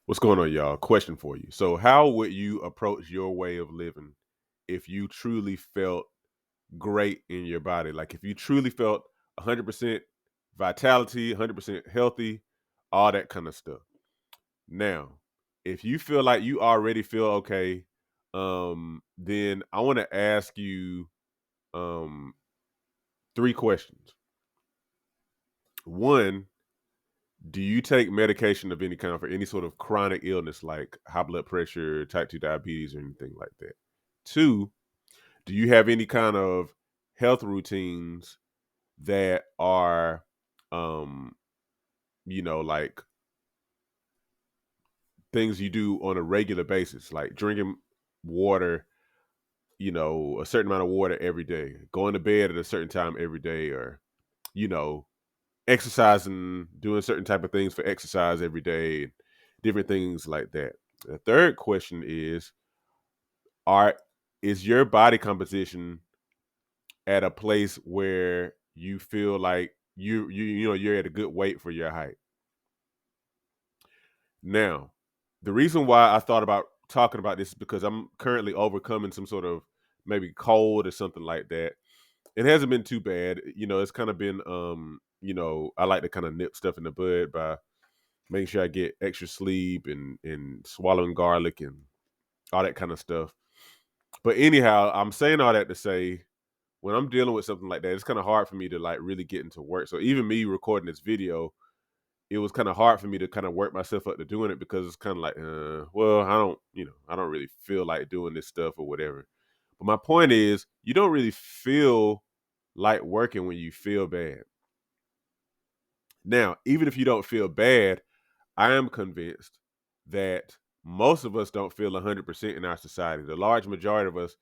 What's going on, y'all? Question for you. So, how would you approach your way of living if you truly felt great in your body? Like, if you truly felt 100% vitality, 100% healthy, all that kind of stuff. Now, if you feel like you already feel okay, then I want to ask you um, three questions. One, do you take medication of any kind for any sort of chronic illness like high blood pressure, type 2 diabetes, or anything like that? Two, do you have any kind of health routines that are, um, like things you do on a regular basis, like drinking water, a certain amount of water every day, going to bed at a certain time every day, or, you know, exercising, doing certain type of things for exercise every day, different things like that. The third question are is your body composition at a place where you feel like you're at a good weight for your height? Now, the reason why I thought about talking about this is because I'm currently overcoming some sort of maybe cold or something like that. It hasn't been too bad. It's kind of been I like to kind of nip stuff in the bud by making sure I get extra sleep and swallowing garlic and all that kind of stuff. But anyhow, I'm saying all that to say when I'm dealing with something like that, it's kind of hard for me to like really get into work. So even me recording this video, it was kind of hard for me to kind of work myself up to doing it because it's kind of like, well, I don't really feel like doing this stuff or whatever. But my point is, you don't really feel like working when you feel bad. Now, even if you don't feel bad, I am convinced that most of us don't feel 100% in our society. The large majority of us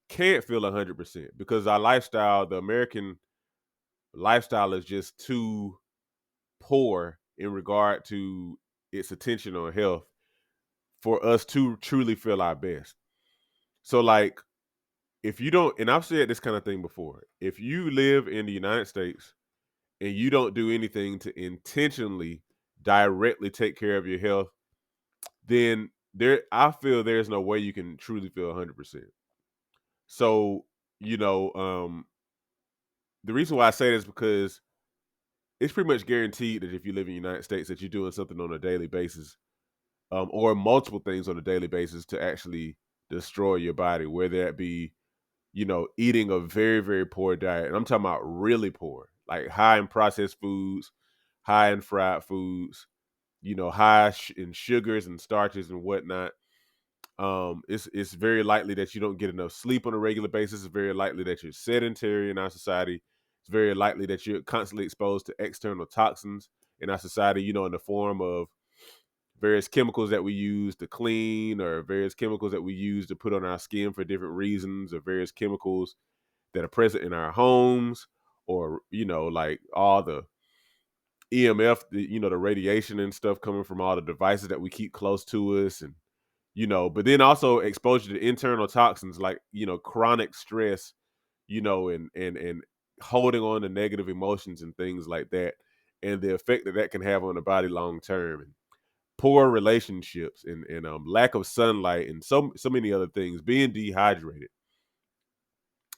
can't feel 100% because our lifestyle, the American lifestyle, is just too poor in regard to its attention on health for us to truly feel our best. So, like, if you don't, and I've said this kind of thing before, if you live in the United States and you don't do anything to intentionally directly take care of your health, then I feel there's no way you can truly feel 100%. So, you know, um, the reason why I say this is because it's pretty much guaranteed that if you live in the United States that you're doing something on a daily basis, or multiple things on a daily basis to actually destroy your body, whether that be, eating a very, very poor diet. And I'm talking about really poor, like high in processed foods, high in fried foods, high in sugars and starches and whatnot. It's very likely that you don't get enough sleep on a regular basis. It's very likely that you're sedentary in our society. It's very likely that you're constantly exposed to external toxins in our society, in the form of various chemicals that we use to clean, or various chemicals that we use to put on our skin for different reasons, or various chemicals that are present in our homes, or, like all the EMF, the radiation and stuff coming from all the devices that we keep close to us. And but then also exposure to internal toxins like, chronic stress, and holding on to negative emotions and things like that, and the effect that that can have on the body long term, and poor relationships, and lack of sunlight, and so many other things, being dehydrated.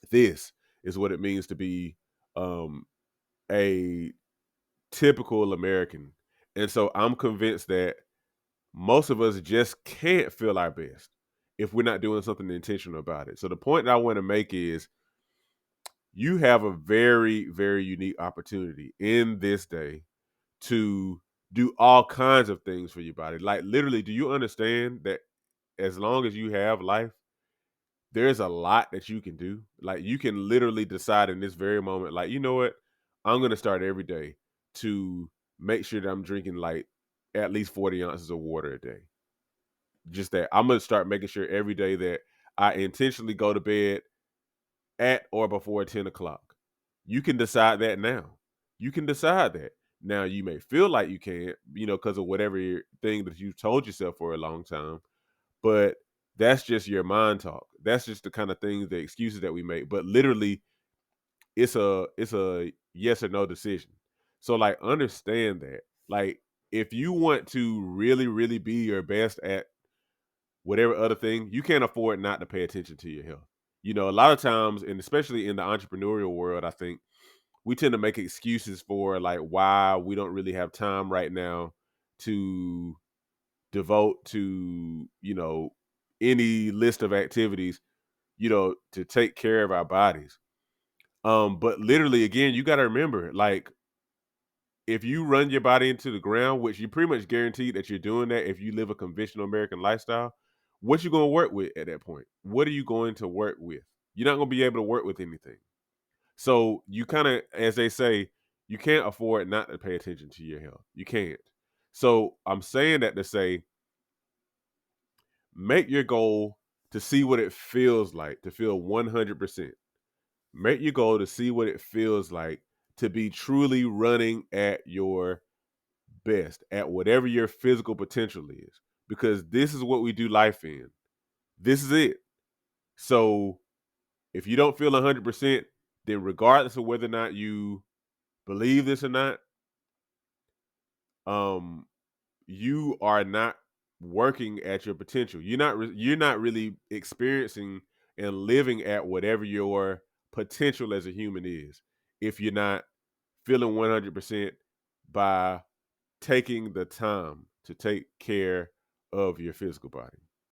This is what it means to be um a typical American. And so I'm convinced that most of us just can't feel our best if we're not doing something intentional about it. So the point that I want to make is you have a very, very unique opportunity in this day to do all kinds of things for your body. Like, literally, do you understand that as long as you have life, there's a lot that you can do? Like, you can literally decide in this very moment, like, you know what? I'm going to start every day to make sure that I'm drinking like at least 40 ounces of water a day. Just that I'm going to start making sure every day that I intentionally go to bed at or before 10 o'clock. You can decide that now. You can decide that. Now, you may feel like you can't, because of whatever thing that you've told yourself for a long time, but that's just your mind talk. That's just the kind of things, the excuses that we make. But literally, it's a yes or no decision. So, like, understand that. Like, if you want to really, really be your best at whatever other thing, you can't afford not to pay attention to your health. You know, a lot of times, and especially in the entrepreneurial world, I think we tend to make excuses for like why we don't really have time right now to devote to, any list of activities, to take care of our bodies. But literally again, you got to remember, like, if you run your body into the ground, which you pretty much guaranteed that you're doing that if you live a conventional American lifestyle, what you going to work with at that point? What are you going to work with? You're not going to be able to work with anything. So you kind of, as they say, you can't afford not to pay attention to your health. You can't. So I'm saying that to say, make your goal to see what it feels like to feel 100%. Make your goal to see what it feels like to be truly running at your best, at whatever your physical potential is, because this is what we do life in. This is it. So if you don't feel 100%, then regardless of whether or not you believe this or not, um, you are not working at your potential. You're not really experiencing and living at whatever your potential as a human is if you're not feeling 100% by taking the time to take care of your physical body.